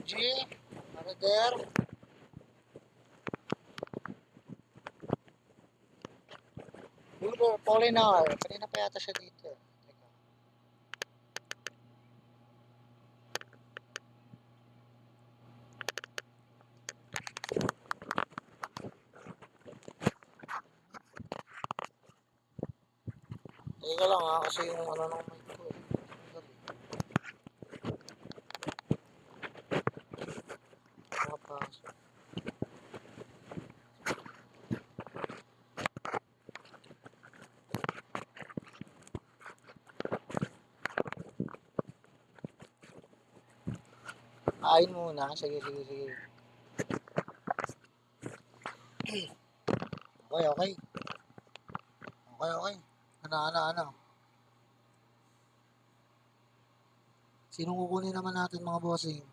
OG, ano there? Ruler, Polinar. Kanina pa yata siya dito. Teka. Teka lang ha, kasi yung ano ng mic ko. Napasok. Kain muna. Sige, sige, sige. Okay, okay. Okay, okay. Ano? Sinong kukunin naman natin mga bossing?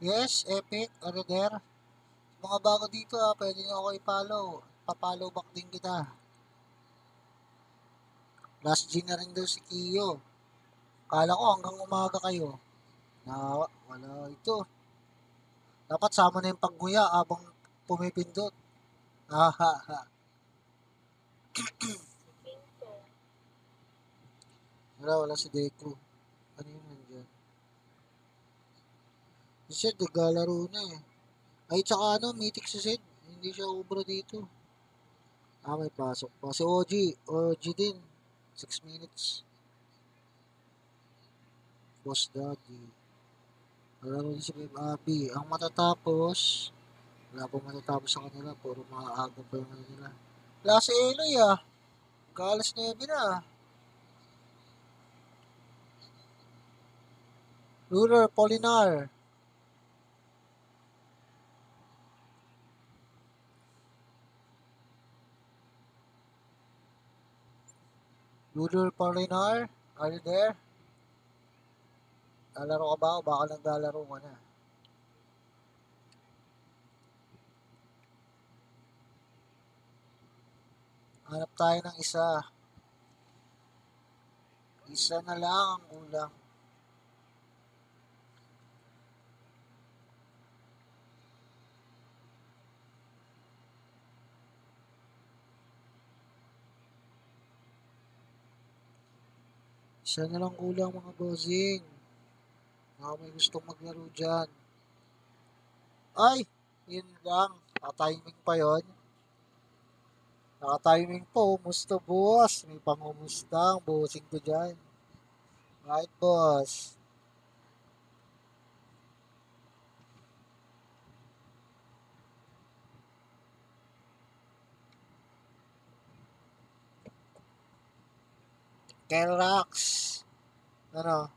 Yes, Epic, ano there? Mga bago dito ha, pwede nyo ako i-follow. Pa-follow back din kita. Last G na rin daw si Kiyo. Kala ko hanggang umaga kayo. Na, wala ito. Dapat sama na yung pagguya habang pumipindot. Ha ha ha. Wala si Deku. Ano yun nandiyan? Si Sid, naglalaro na eh. Ay, tsaka ano, mythic si Sid. Hindi siya ubra dito. May pasok pa. Si OG. OG din. 6 minutes. Boss Daddy. Laro din si Babe Abby. Ang matatapos, wala pong matatapos sa kanila. Puro mga aga pa yung ano nila. Wala si Eloy ah. Kalas 9 na ah. Ruler, Polinar. Ruler, Polinar. Are you there? Lalaro ka ba o baka naglalaro ka na? Hanap tayo ng isa. Isa na lang ang kulang. Isa na lang kulang mga bossing. Baka may gustong maglaro dyan. Ay! Yun lang. Nakatiming pa yon. Nakatiming po. Umusta boss? May pangumusta ang bossing ko dyan. Right boss? Kelrax. Ano?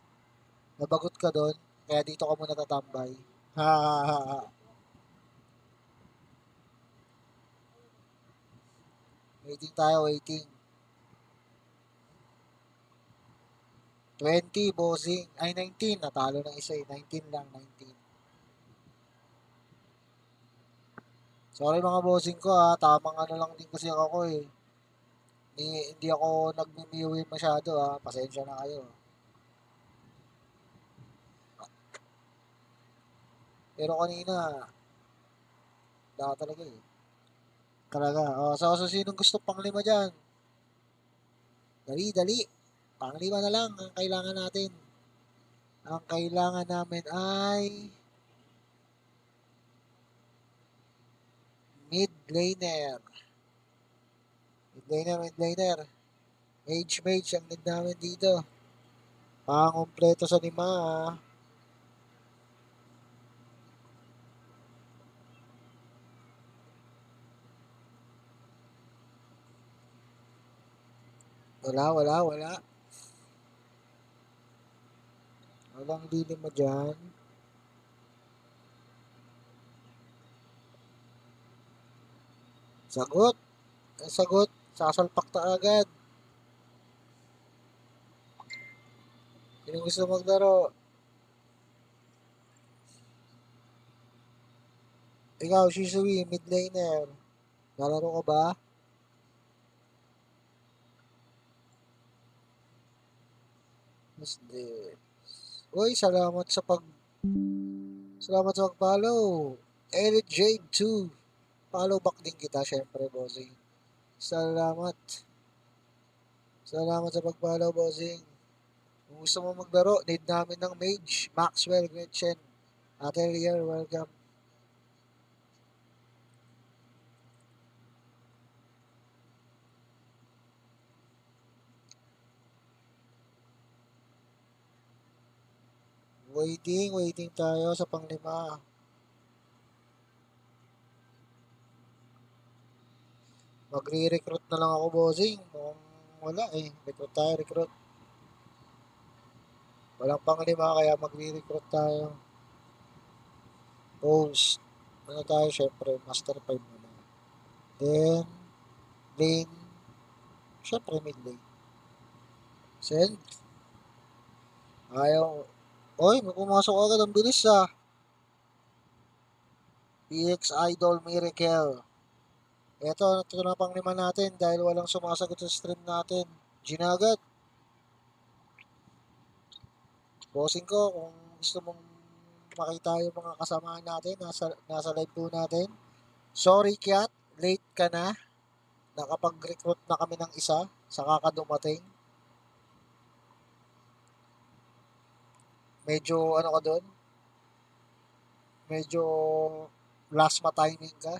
Nabagot ka doon? Kaya dito ka muna tatambay. Ha ha ha ha. Waiting tayo, waiting. 20, bossing. Ay, 19. Natalo ng isa eh. 19 lang, 19. Sorry mga bossing ko ha. Tamang ano lang din kasi ako eh. Hindi ako nagmimiwi masyado ha. Pasensya na kayo. Pero kanina, wala talaga eh. Talaga. So sinong gusto pang lima dyan? Dali, dali. Pang lima na lang ang kailangan natin. Ang kailangan namin ay mid laner. Mid laner. Mage ang need namin dito. Pang-kompleto sa lima ha. Wala. Walang lilim mo dyan. Sagot. Sagot. Sasalpak ta agad. Sino gusto maglaro? Ikaw, Shisui, mid laner. Lalaro ka ba? What's this? Uy, salamat sa pag-follow. Eric Jade 2. Follow back din kita, syempre, bossing. Salamat. Salamat sa pag-follow, bossing. Kung gusto mo maglaro, need namin ng mage. Maxwell, Gretchen. Atelier, welcome. Waiting tayo sa panglima. Magre-recruit na lang ako, bossing. Mukhang wala eh. Recruit tayo, recruit. Walang panglima, kaya magre-recruit tayo. Post. Ano tayo, syempre, Master 5 muna. Then, lane. Syempre, mid lane. Send. Ayaw. Oy, may pumasok agad. Ang bilis ah. PX Idol Miracle. Ito na pang lima natin dahil walang sumasagot sa stream natin. Ginagat. Bossing ko, kung gusto mong makita yung mga kasamahan natin, nasa live po natin. Sorry, Kiat. Late ka na. Nakapag-recruit na kami ng isa sa kakadumating. Medyo ano ka doon? Medyo last timing ka.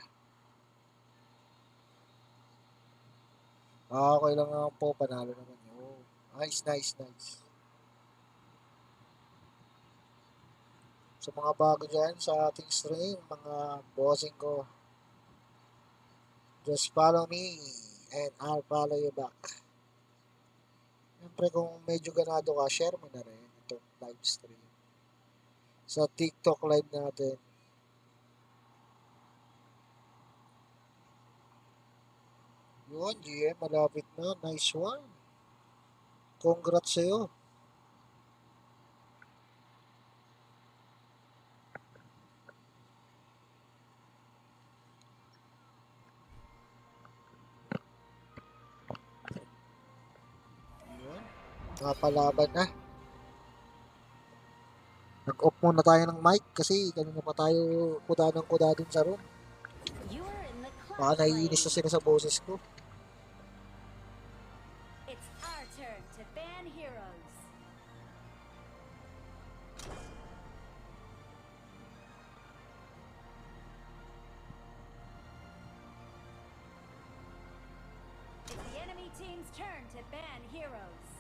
Okay lang naman po. Panalo naman yun. Nice. Sa mga bago dyan sa ating stream, mga bossing ko, just follow me and I'll follow you back. Siyempre kung medyo ganado ka, share mo na rin itong live stream. Sa TikTok live natin. Yun, GM, malapit na. Nice one. Congrats sa'yo. Yun. Napalaban na. Nag-off muna tayo ng mic kasi kanina pa tayo kuda dun sa room. Baka naiinis na sila sa boses ko. It's our turn to ban heroes. It's the enemy team's turn to ban heroes.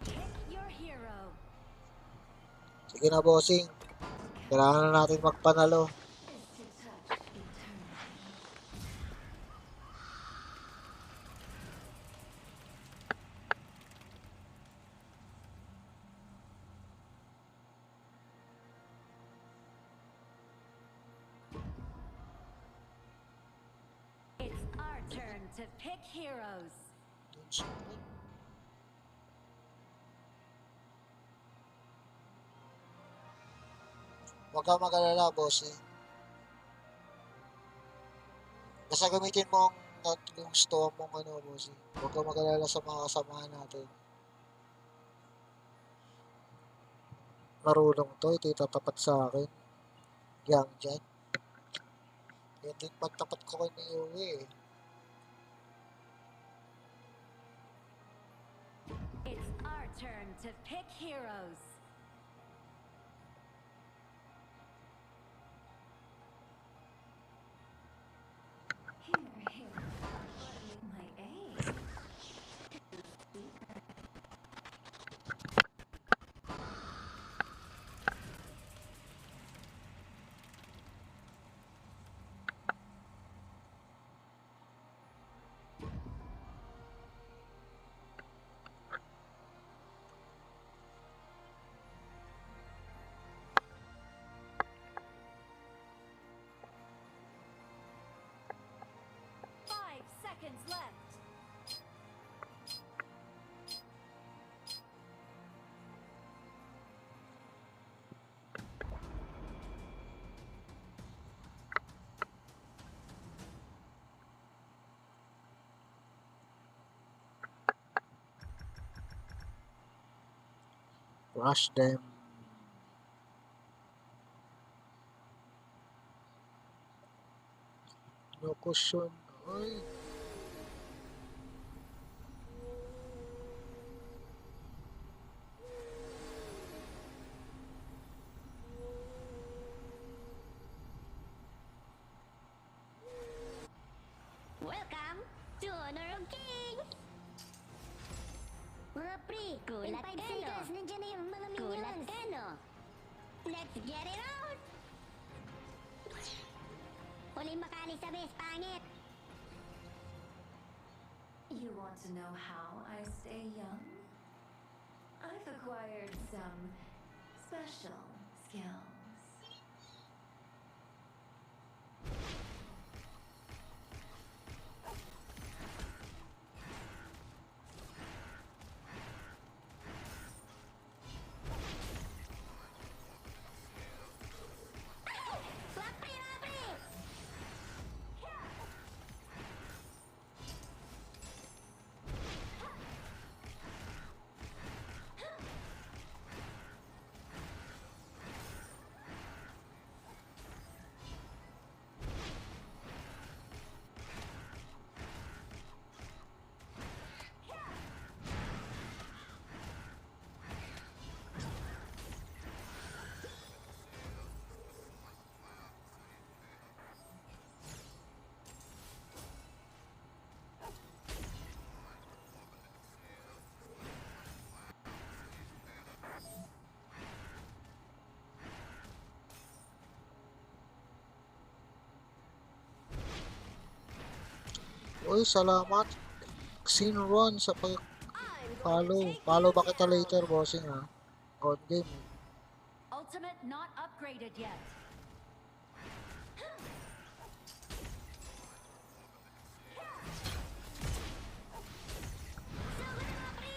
Pick your hero. Sige na, bossing. Kailangan na natin magpanalo. It's our turn to pick heroes. Huwag kang mag-alala, bossing. Basta gamitin mo yung gusto mong ano, bossing. Huwag kang mag-alala sa mga kasamahan natin. Marunong to, ito itatapat sa akin. Yang dyan. Yan din pagtapat ko kay Miyuwi eh. It's our turn to pick heroes. My aim. 5 seconds left. Rush them. No cushion. Ay, Welcome to Honor of King! Mga pre, kulat ka no? Nandiyan na yung mga minions. Kulat ka no? Let's get it on! Huling makali sa best pangit. You want to know how I stay young? I've acquired some special skills. Mga pre, mga pre! uy, salamat. Xinron sa I'm going pag-follow. to take Follow you ba kita down. later, bossing ha? On game. Ultimate not upgraded yet. Sugo na mga pre!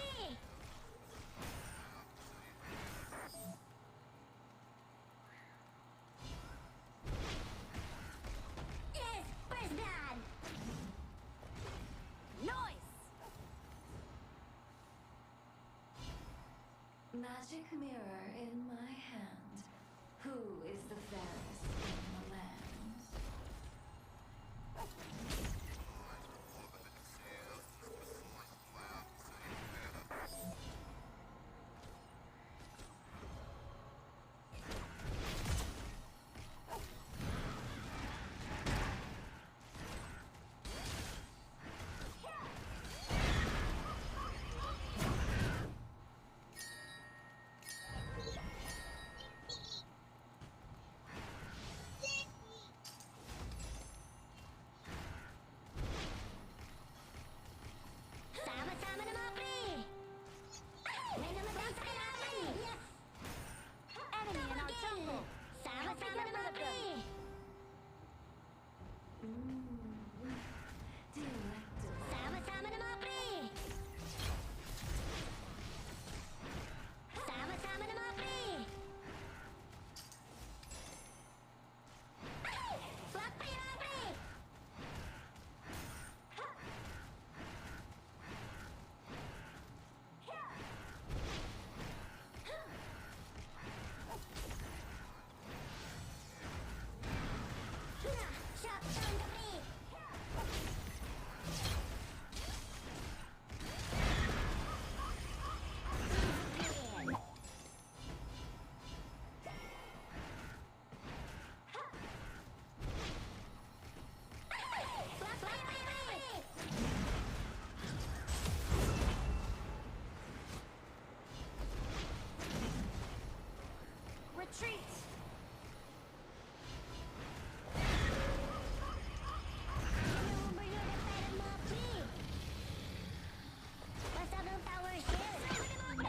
Yes! First blood! Noise! Magic mirror in my hand. Who is the fairest in the land?